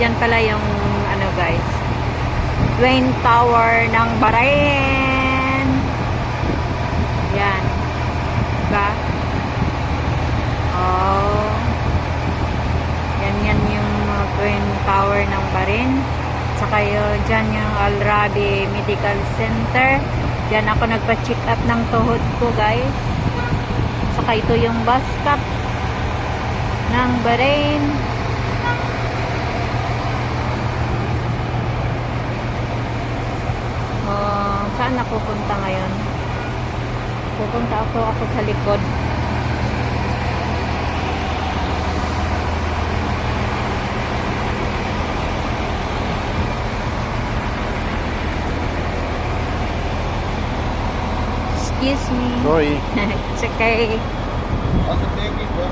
Yan pala yung ano guys, Twin Tower ng Bahrain. Yan. Diba? Oh. Yan yung Twin Tower ng Bahrain. Saka yun, dyan yung Al Rabi Medical Center. Dyan ako nagpa-check up ng tuhod ko guys. Saka ito yung bus stop ng Bahrain. Saan ako pupunta ngayon? Pupunta ako sa likod. Excuse me. Sorry. It's okay. I'll take it, bro.